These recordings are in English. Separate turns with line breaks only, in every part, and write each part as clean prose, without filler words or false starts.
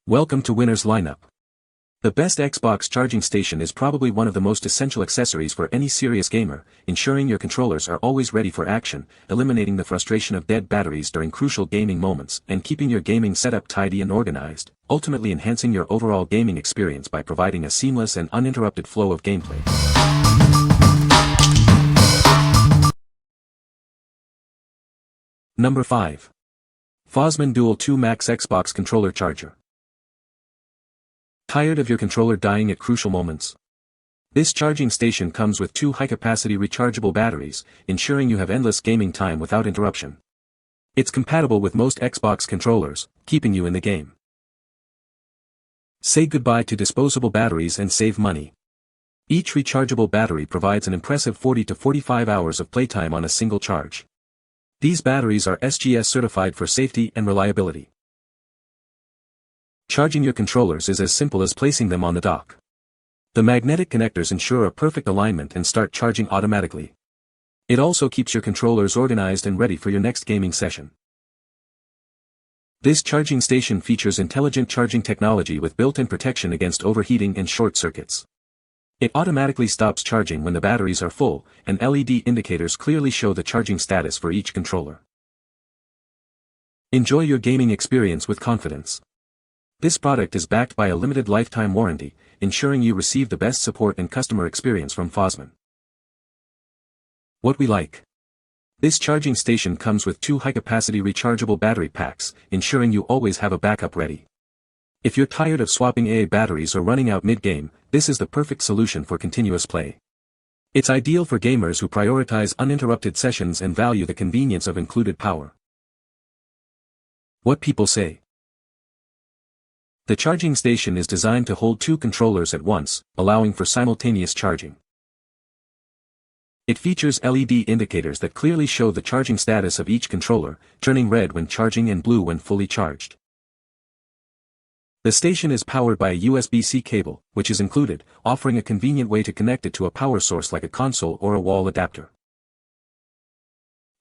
Welcome to Winner's Lineup. The best Xbox charging station is probably one of the most essential accessories for any serious gamer, ensuring your controllers are always ready for action, eliminating the frustration of dead batteries during crucial gaming moments, and keeping your gaming setup tidy and organized, ultimately enhancing your overall gaming experience by providing a seamless and uninterrupted flow of gameplay. Number 5. Fosmon Dual 2 Max Xbox Controller Charger. Tired of your controller dying at crucial moments? This charging station comes with two high-capacity rechargeable batteries, ensuring you have endless gaming time without interruption. It's compatible with most Xbox controllers, keeping you in the game. Say goodbye to disposable batteries and save money. Each rechargeable battery provides an impressive 40 to 45 hours of playtime on a single charge. These batteries are SGS certified for safety and reliability. Charging your controllers is as simple as placing them on the dock. The magnetic connectors ensure a perfect alignment and start charging automatically. It also keeps your controllers organized and ready for your next gaming session. This charging station features intelligent charging technology with built-in protection against overheating and short circuits. It automatically stops charging when the batteries are full, and LED indicators clearly show the charging status for each controller. Enjoy your gaming experience with confidence. This product is backed by a limited lifetime warranty, ensuring you receive the best support and customer experience from Fosmon. What we like. This charging station comes with two high-capacity rechargeable battery packs, ensuring you always have a backup ready. If you're tired of swapping AA batteries or running out mid-game, this is the perfect solution for continuous play. It's ideal for gamers who prioritize uninterrupted sessions and value the convenience of included power. What people say. The charging station is designed to hold two controllers at once, allowing for simultaneous charging. It features LED indicators that clearly show the charging status of each controller, turning red when charging and blue when fully charged. The station is powered by a USB-C cable, which is included, offering a convenient way to connect it to a power source like a console or a wall adapter.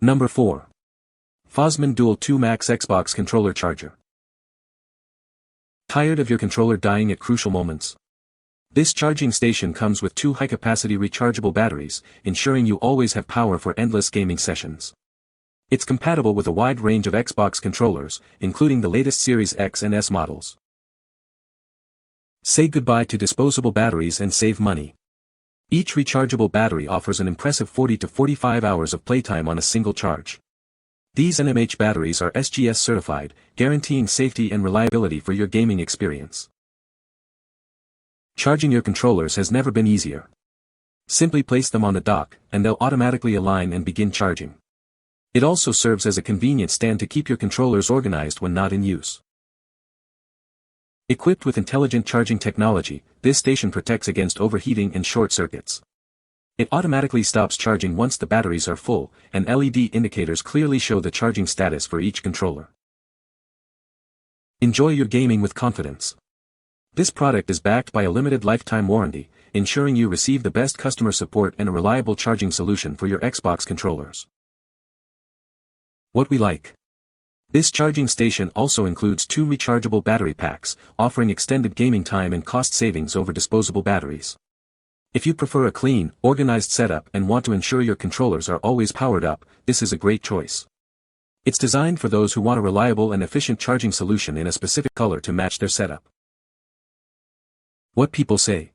Number 4. Fosmon Dual 2 Max Xbox Controller Charger. Tired of your controller dying at crucial moments? This charging station comes with two high-capacity rechargeable batteries, ensuring you always have power for endless gaming sessions. It's compatible with a wide range of Xbox controllers, including the latest Series X and S models. Say goodbye to disposable batteries and save money. Each rechargeable battery offers an impressive 40 to 45 hours of playtime on a single charge. These NMH batteries are SGS certified, guaranteeing safety and reliability for your gaming experience. Charging your controllers has never been easier. Simply place them on the dock, and they'll automatically align and begin charging. It also serves as a convenient stand to keep your controllers organized when not in use. Equipped with intelligent charging technology, this station protects against overheating and short circuits. It automatically stops charging once the batteries are full, and LED indicators clearly show the charging status for each controller. Enjoy your gaming with confidence. This product is backed by a limited lifetime warranty, ensuring you receive the best customer support and a reliable charging solution for your Xbox controllers. What we like. This charging station also includes two rechargeable battery packs, offering extended gaming time and cost savings over disposable batteries. If you prefer a clean, organized setup and want to ensure your controllers are always powered up, this is a great choice. It's designed for those who want a reliable and efficient charging solution in a specific color to match their setup. What people say.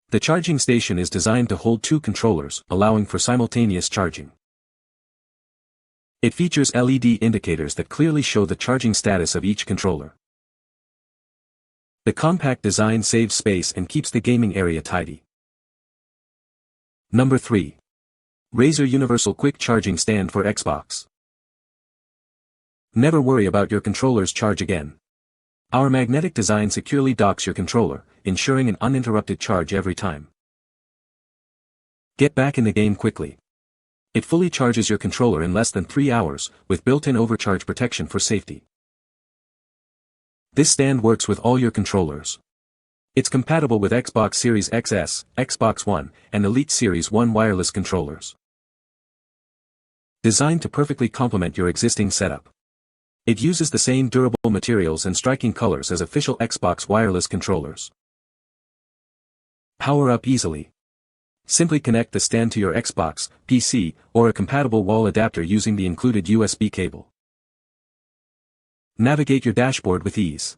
The charging station is designed to hold two controllers, allowing for simultaneous charging. It features LED indicators that clearly show the charging status of each controller. The compact design saves space and keeps the gaming area tidy. Number 3. Razer Universal Quick Charging Stand for Xbox. Never worry about your controller's charge again. Our magnetic design securely docks your controller, ensuring an uninterrupted charge every time. Get back in the game quickly. It fully charges your controller in less than 3 hours, with built-in overcharge protection for safety. This stand works with all your controllers. It's compatible with Xbox Series XS, Xbox One, and Elite Series 1 wireless controllers. Designed to perfectly complement your existing setup. It uses the same durable materials and striking colors as official Xbox wireless controllers. Power up easily. Simply connect the stand to your Xbox, PC, or a compatible wall adapter using the included USB cable. Navigate your dashboard with ease.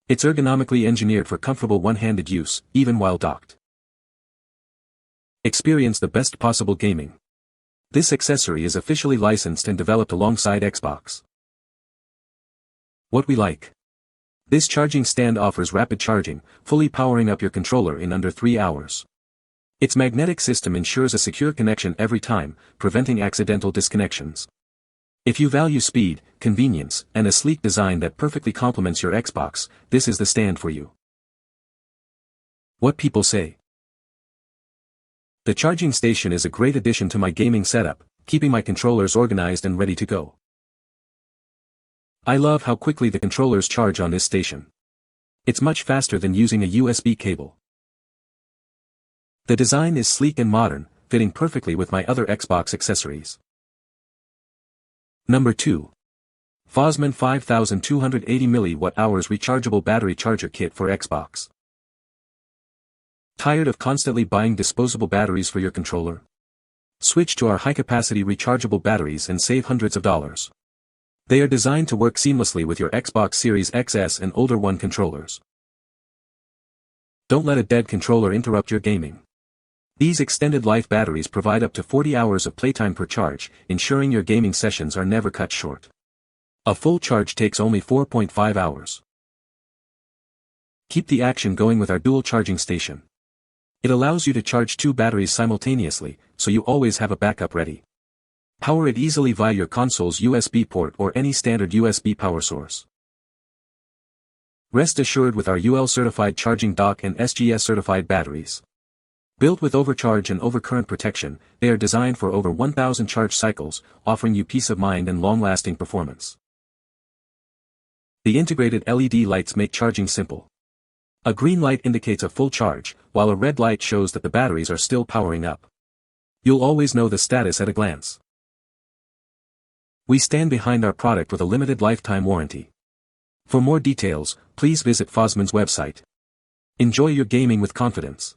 It's ergonomically engineered for comfortable one-handed use, even while docked. Experience the best possible gaming. This accessory is officially licensed and developed alongside Xbox. What we like. This charging stand offers rapid charging, fully powering up your controller in under 3 hours. Its magnetic system ensures a secure connection every time, preventing accidental disconnections. If you value speed, convenience, and a sleek design that perfectly complements your Xbox, this is the stand for you. What people say. The charging station is a great addition to my gaming setup, keeping my controllers organized and ready to go. I love how quickly the controllers charge on this station. It's much faster than using a USB cable. The design is sleek and modern, fitting perfectly with my other Xbox accessories. Number 2. Fosmon 5280 mAh Rechargeable Battery Charger Kit for Xbox. Tired of constantly buying disposable batteries for your controller? Switch to our high-capacity rechargeable batteries and save hundreds of dollars. They are designed to work seamlessly with your Xbox Series XS and older One controllers. Don't let a dead controller interrupt your gaming. These extended life batteries provide up to 40 hours of playtime per charge, ensuring your gaming sessions are never cut short. A full charge takes only 4.5 hours. Keep the action going with our dual charging station. It allows you to charge 2 batteries simultaneously, so you always have a backup ready. Power it easily via your console's USB port or any standard USB power source. Rest assured with our UL-certified charging dock and SGS-certified batteries. Built with overcharge and overcurrent protection, they are designed for over 1,000 charge cycles, offering you peace of mind and long-lasting performance. The integrated LED lights make charging simple. A green light indicates a full charge, while a red light shows that the batteries are still powering up. You'll always know the status at a glance. We stand behind our product with a limited lifetime warranty. For more details, please visit Fosmon's website. Enjoy your gaming with confidence.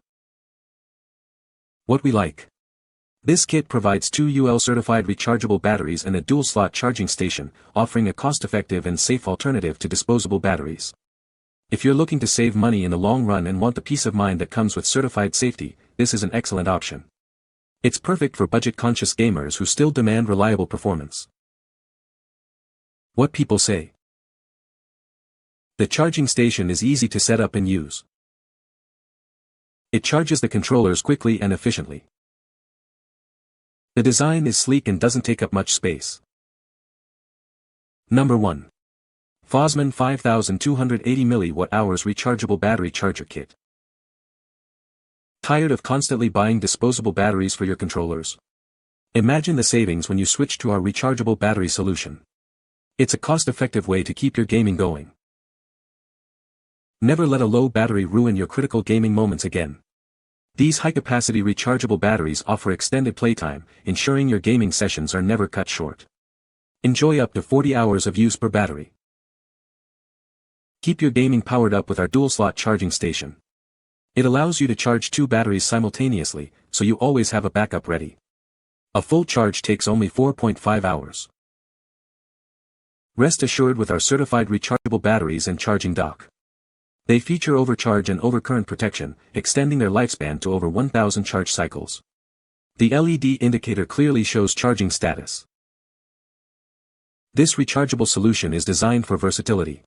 What we like. This kit provides 2 UL-certified rechargeable batteries and a dual-slot charging station, offering a cost-effective and safe alternative to disposable batteries. If you're looking to save money in the long run and want the peace of mind that comes with certified safety, this is an excellent option. It's perfect for budget-conscious gamers who still demand reliable performance. What people say. The charging station is easy to set up and use. It charges the controllers quickly and efficiently. The design is sleek and doesn't take up much space. Number 1. Fosmon 5280 mAh Rechargeable Battery Charger Kit. Tired of constantly buying disposable batteries for your controllers? Imagine the savings when you switch to our rechargeable battery solution. It's a cost-effective way to keep your gaming going. Never let a low battery ruin your critical gaming moments again. These high-capacity rechargeable batteries offer extended playtime, ensuring your gaming sessions are never cut short. Enjoy up to 40 hours of use per battery. Keep your gaming powered up with our dual-slot charging station. It allows you to charge 2 batteries simultaneously, so you always have a backup ready. A full charge takes only 4.5 hours. Rest assured with our certified rechargeable batteries and charging dock. They feature overcharge and overcurrent protection, extending their lifespan to over 1,000 charge cycles. The LED indicator clearly shows charging status. This rechargeable solution is designed for versatility.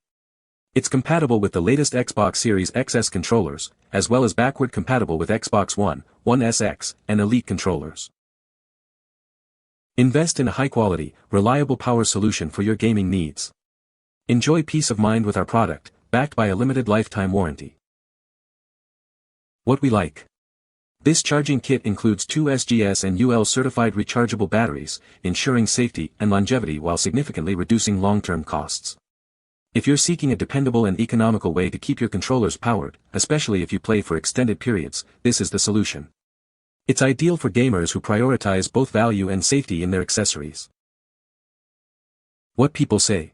It's compatible with the latest Xbox Series XS controllers, as well as backward compatible with Xbox One, One SX, and Elite controllers. Invest in a high-quality, reliable power solution for your gaming needs. Enjoy peace of mind with our product, backed by a limited lifetime warranty. What we like. This charging kit includes 2 SGS and UL certified rechargeable batteries, ensuring safety and longevity while significantly reducing long-term costs. If you're seeking a dependable and economical way to keep your controllers powered, especially if you play for extended periods, this is the solution. It's ideal for gamers who prioritize both value and safety in their accessories. What people say.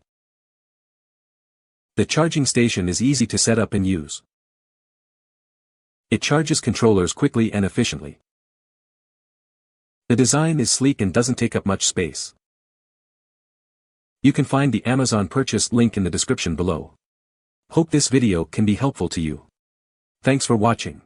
The charging station is easy to set up and use. It charges controllers quickly and efficiently. The design is sleek and doesn't take up much space. You can find the Amazon purchase link in the description below. Hope this video can be helpful to you. Thanks for watching.